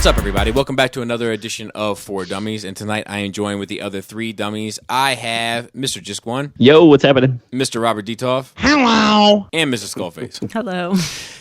What's up, everybody? Welcome back to another edition of For Dummies, and tonight I am joined with the other three dummies. I have Mr. Just One. Yo, what's happening? Mr. Robert Detoff. Hello. And Mr. Skullface. Hello.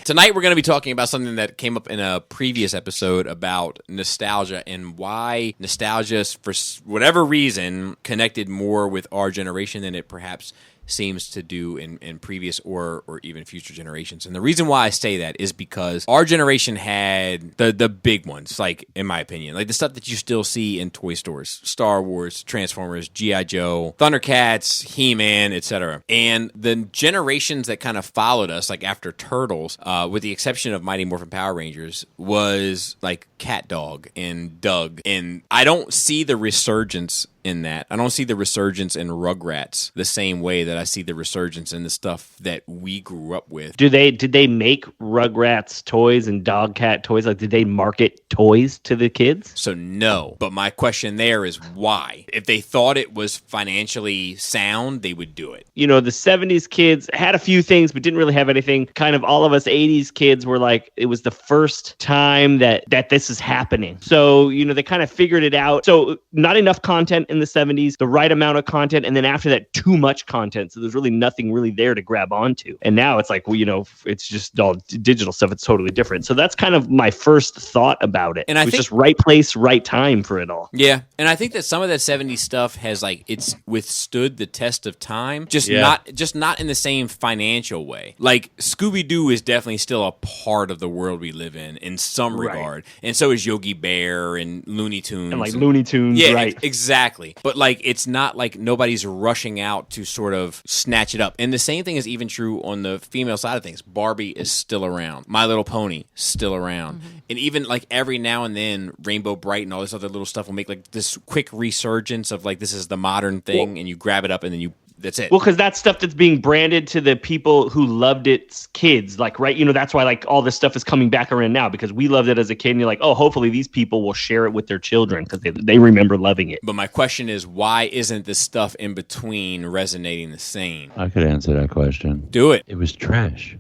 Tonight we're going to be talking about something that came up in a previous episode about nostalgia and why nostalgia, for whatever reason, connected more with our generation than it perhaps seems to do in previous or even future generations. And the reason why I say that is because our generation had the big ones, like, in my opinion, like the stuff that you still see in toy stores: Star Wars, Transformers, G.I. Joe, Thundercats, He-Man, etc. And the generations that kind of followed us, like after Turtles, with the exception of Mighty Morphin Power Rangers, was like Cat Dog and Doug. And I don't see the resurgence in that. I don't see the resurgence in Rugrats the same way that I see the resurgence in the stuff that we grew up with. Did they make Rugrats toys and Dog Cat toys? Like, did they market toys to the kids? So no, but my question there is why? If they thought it was financially sound, they would do it. You know, the 70s kids had a few things, but didn't really have anything. Kind of all of us 80s kids were like, it was the first time that this is happening. So, you know, they kind of figured it out. So not enough content in the 70s, the right amount of content, and then after that, too much content. So there's really nothing really there to grab onto. And now it's like, well, you know, it's just all digital stuff. It's totally different. So that's kind of my first thought about it. And I think just right place, right time for it all. Yeah. And I think that some of that 70s stuff has, like, it's withstood the test of time, just not in the same financial way. Like, Scooby-Doo is definitely still a part of the world we live in some regard. And so is Yogi Bear and Looney Tunes. And like Looney Tunes, yeah, right. Exactly. But, like, it's not like nobody's rushing out to sort of snatch it up. And the same thing is even true on the female side of things. Barbie is still around. My Little Pony, still around. Mm-hmm. And even, like, every now and then, Rainbow Bright and all this other little stuff will make, like, this quick resurgence of, like, this is the modern thing, and you grab it up and then that's it. Well, because that's stuff that's being branded to the people who loved it, kids. Like, right, you know, that's why, like, all this stuff is coming back around now, because we loved it as a kid, and you're like, oh, hopefully these people will share it with their children because they remember loving it. But my question is, why isn't the stuff in between resonating the same? I could answer that question. Do it. It was trash.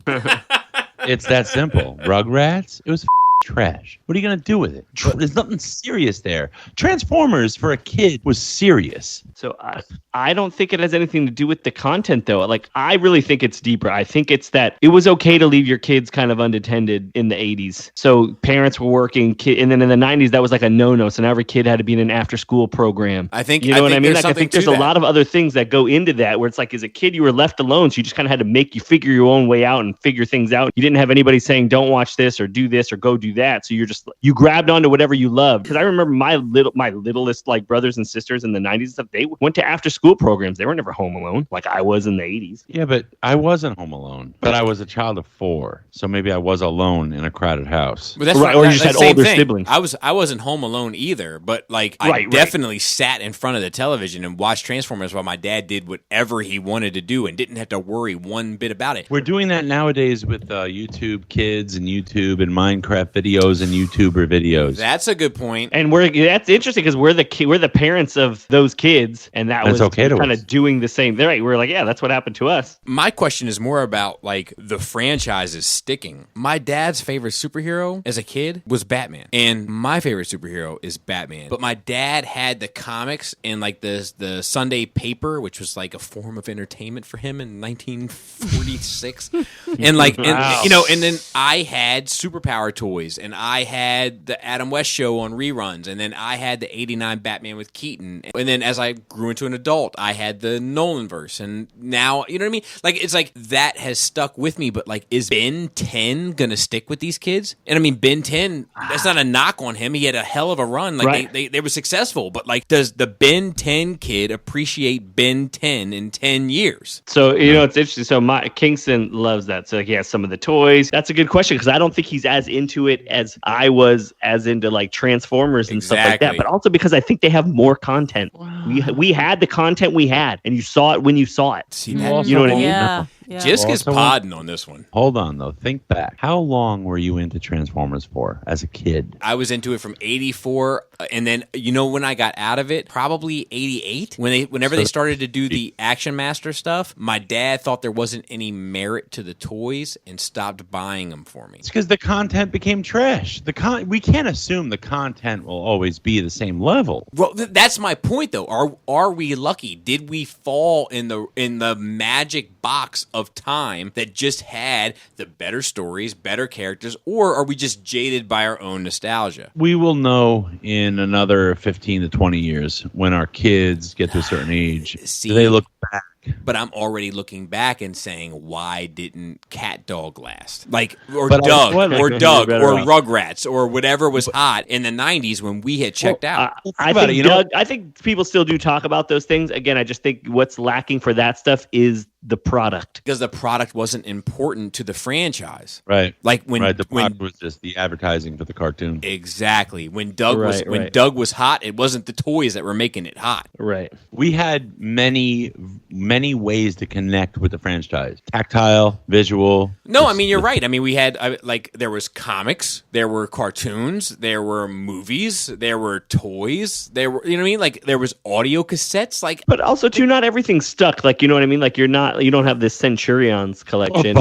It's that simple. Rugrats, it was trash. What are you going to do with it? There's nothing serious there. Transformers for a kid was serious. So I don't think it has anything to do with the content, though. Like, I really think it's deeper. I think it's that it was okay to leave your kids kind of unattended in the 80s. So parents were working, and then in the 90s, that was like a no-no. So now every kid had to be in an after-school program. I think, you know what I mean? Like, I think there's a lot of other things that go into that, where it's like, as a kid, you were left alone. So you just kind of had to figure your own way out and figure things out. You didn't have anybody saying, don't watch this or do this or go do that. So you grabbed onto whatever you loved. Because I remember my littlest, like, brothers and sisters in the 90s and stuff, they went to after school programs. They were never home alone like I was in the 80s. Yeah, but I wasn't home alone. But I was a child of 4, so maybe I was alone in a crowded house. But that's right, or you just had older siblings. I wasn't home alone either, but, like, I definitely sat in front of the television and watched Transformers while my dad did whatever he wanted to do and didn't have to worry one bit about it. We're doing that nowadays with YouTube Kids and YouTube and Minecraft videos and YouTuber videos. That's a good point. And that's interesting because we're the parents of those kids, and that's was okay kind of doing the same. Right? We're like, yeah, that's what happened to us. My question is more about, like, the franchises sticking. My dad's favorite superhero as a kid was Batman, and my favorite superhero is Batman. But my dad had the comics in, like, the Sunday paper, which was like a form of entertainment for him in 1946. And, like, wow. And then I had superpower toys, and I had the Adam West Show on reruns, and then I had the 89 Batman with Keaton. And then as I grew into an adult, I had the Nolanverse, and now, you know what I mean? Like, it's like that has stuck with me, but, like, is Ben 10 gonna stick with these kids? And I mean, Ben 10, that's not a knock on him. He had a hell of a run. Like, right. they were successful, but, like, does the Ben 10 kid appreciate Ben 10 in 10 years? So, you know, it's interesting. So Kingston loves that. So, like, he has some of the toys. That's a good question, because I don't think he's as into it as I was, as into, like, Transformers and stuff like that. But also because I think they have more content. Wow. We had the content we had, and you saw it when you saw it. See that? You know what I mean? Yeah. Yeah. Jiska's Also, podding on this one. Hold on, though. Think back. How long were you into Transformers for as a kid? I was into it from 84, and then, when I got out of it, probably 88. Whenever they started to do the Action Master stuff, my dad thought there wasn't any merit to the toys and stopped buying them for me. It's because the content became trash. We can't assume the content will always be the same level. Well, that's my point, though. Are we lucky? Did we fall in the magic box of time that just had the better stories, better characters, or are we just jaded by our own nostalgia? We will know in another 15 to 20 years when our kids get to a certain age. See, do they look back? But I'm already looking back and saying, why didn't Cat Dog last? Or But Doug, or off. Rugrats, or whatever was hot in the 90s when we had checked out. I think people still do talk about those things. Again, I just think what's lacking for that stuff is the product. Because the product wasn't important to the franchise. Right. The product was just the advertising for the cartoon. Exactly. When Doug was hot, it wasn't the toys that were making it hot. Right. We had many ways to connect with the franchise. Tactile, visual. No, I mean, you're right. I mean, we had, there was comics, there were cartoons, there were movies, there were toys, there were, you know what I mean? There was audio cassettes, But also, too, not everything stuck. You know what I mean? You don't have this Centurions collection.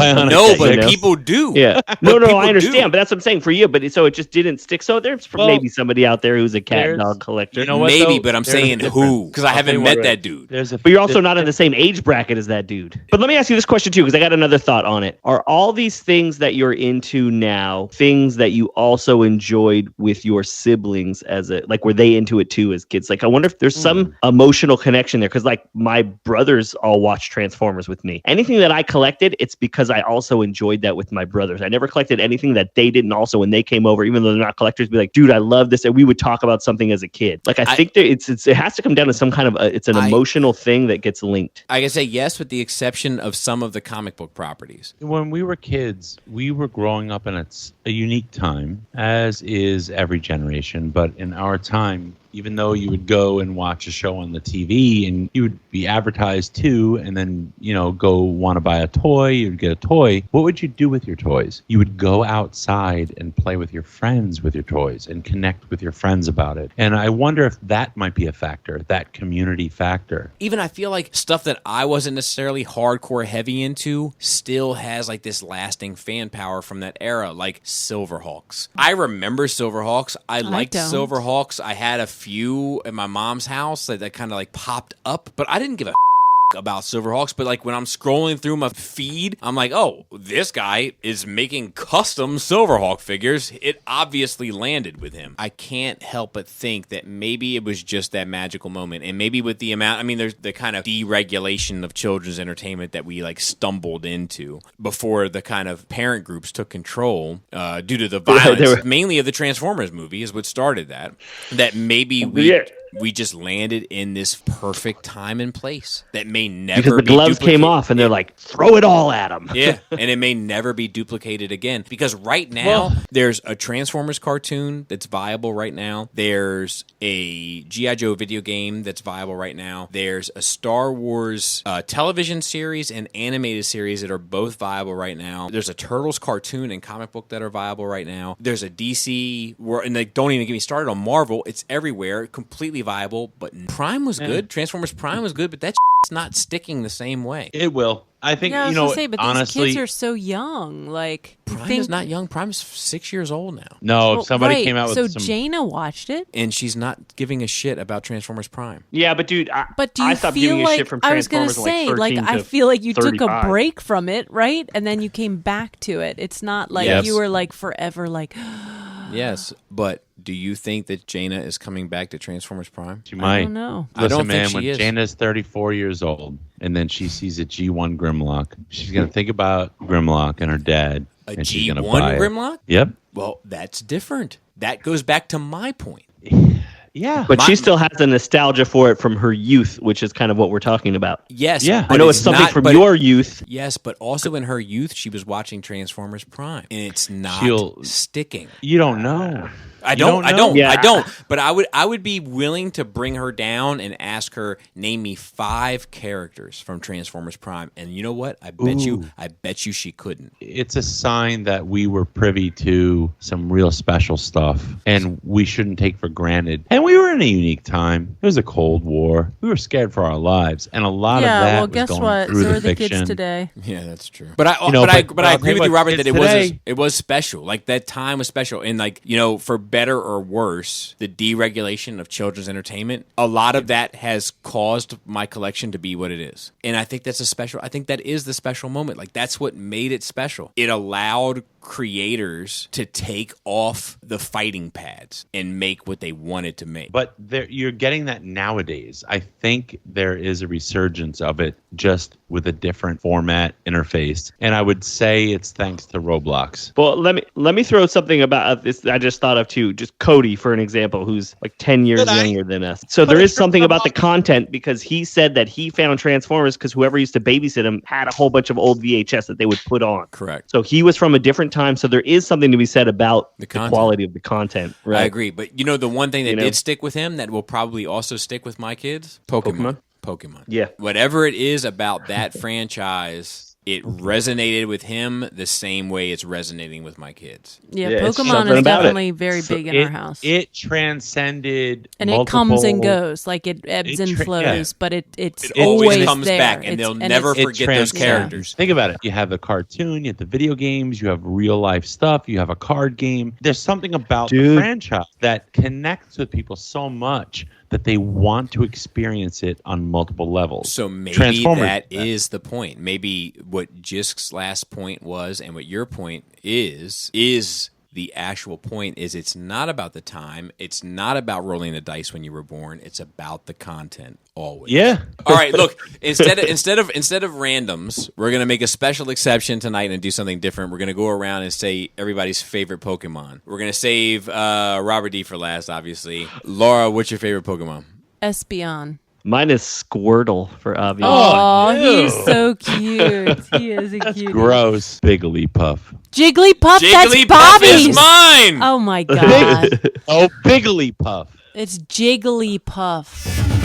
People do. Yeah. No, I understand. But that's what I'm saying for you. But so it just didn't stick. So there's maybe somebody out there who's a cat dog collector. You know what, maybe, but I'm saying who? Because I haven't met that dude. But you're also not in the same age bracket as that dude. But let me ask you this question too, because I got another thought on it. Are all these things that you're into now things that you also enjoyed with your siblings were they into it too as kids? I wonder if there's some emotional connection there, because my brothers all watched Transformers with me. Anything that I collected, it's because I also enjoyed that with my brothers. I never collected anything that they didn't also, when they came over, even though they're not collectors, be like, dude, I love this. And we would talk about something as a kid. I think that it has to come down to some kind of it's an emotional thing that gets linked. I can say yes, with the exception of some of the comic book properties. When we were kids, we were growing up in a unique time, as is every generation. But in our time, even though you would go and watch a show on the TV and you would be advertised to, and then, go want to buy a toy, you'd get a toy. What would you do with your toys? You would go outside and play with your friends with your toys and connect with your friends about it. And I wonder if that might be a factor, that community factor. Even I feel like stuff that I wasn't necessarily hardcore heavy into still has this lasting fan power from that era, like Silverhawks. I remember Silverhawks. I liked Silverhawks. I had a few at my mom's house that kind of popped up, but I didn't give a about Silverhawks. But when I'm scrolling through my feed, I'm like, oh, this guy is making custom Silverhawk figures. It obviously landed with him. I can't help but think that maybe it was just that magical moment, and maybe with the amount, there's the kind of deregulation of children's entertainment that we stumbled into before the kind of parent groups took control due to the violence, mainly of the Transformers movie is what started that maybe we just landed in this perfect time and place that may never because the gloves came off and they're like, throw it all at them. Yeah, and it may never be duplicated again, because right now there's a Transformers cartoon that's viable right now. There's a G.I. Joe video game that's viable right now. There's a Star Wars television series and animated series that are both viable right now. There's a Turtles cartoon and comic book that are viable right now. There's a DC, and don't even get me started on Marvel. It's everywhere, completely viable. But Prime was good. Transformers Prime was good, but that's not sticking the same way. It will. I think, but honestly, these kids are so young. Prime is not young. Prime's 6 years old now. No, if somebody came out with So Jaina watched it. And she's not giving a shit about Transformers Prime. Yeah, but dude, do you stopped feel giving a shit from Transformers I feel like you 35. took a break from it, right? And then you came back to it. It's not like you were forever Yes, but do you think that Jaina is coming back to Transformers Prime? She might. I don't know. Listen, I don't man, think when she is. Jaina's 34 years old and then she sees a G1 Grimlock, she's going to think about Grimlock and her dad. A and she's G1 gonna buy it. Grimlock? Yep. Well, that's different. That goes back to my point. Yeah. But she still has a nostalgia for it from her youth, which is kind of what we're talking about. Yes. Yeah. I know it's something from your youth. Yes, but also in her youth, she was watching Transformers Prime, and it's not sticking. You don't know. I don't. Yeah. But I would be willing to bring her down and ask her, name me 5 characters from Transformers Prime. And you know what? I bet you she couldn't. It's a sign that we were privy to some real special stuff, and we shouldn't take for granted. And we were in a unique time. It was a Cold War. We were scared for our lives, and a lot of that was guess going what? through So the are the fiction. kids today. Yeah, that's true. But I but agree with you, Robert, that today, it was special. Like that time was special, and like for better or worse, the deregulation of children's entertainment, a lot of that has caused my collection to be what it is, and I think that's a special. I think that is the special moment. Like that's what made it special. It allowed creators to take off the fighting pads and make what they wanted to make. But you're getting that nowadays. I think there is a resurgence of it, just with a different format interface, and I would say it's thanks to Roblox. Well, let me throw something about this I just thought of too. Just Cody, for an example, who's like 10 years younger than us. So there is something about the content, because he said that he found Transformers because whoever used to babysit him had a whole bunch of old VHS that they would put on. Correct. So he was from a different time. So there is something to be said about the quality of the content. Right? I agree. But the one thing that did stick with him that will probably also stick with my kids? Pokemon. Yeah. Whatever it is about that franchise, it resonated with him the same way it's resonating with my kids. Yeah, Yeah, Pokemon is definitely very big in our house. It transcended and it comes and goes, like it ebbs and flows, but it's always comes there. back, and they'll never forget those characters. Think about it. You have the cartoon, you have the video games, you have real life stuff, you have a card game. There's something about the franchise that connects with people so much that they want to experience it on multiple levels. So maybe that is the point. Maybe what Jisk's last point was, and what your point is the actual point is it's not about the time. It's not about rolling the dice when you were born. It's about the content always. Yeah. All right, look, instead of randoms, we're going to make a special exception tonight and do something different. We're going to go around and say everybody's favorite Pokemon. We're going to save Robert D for last, obviously. Laura, what's your favorite Pokemon? Espeon. Mine is Squirtle, for obvious. Oh, he's so cute. He is a cute. Gross. Jigglypuff. Jigglypuff, that's Bobby's. Is mine. Oh my god. Oh, Jigglypuff. It's Jigglypuff.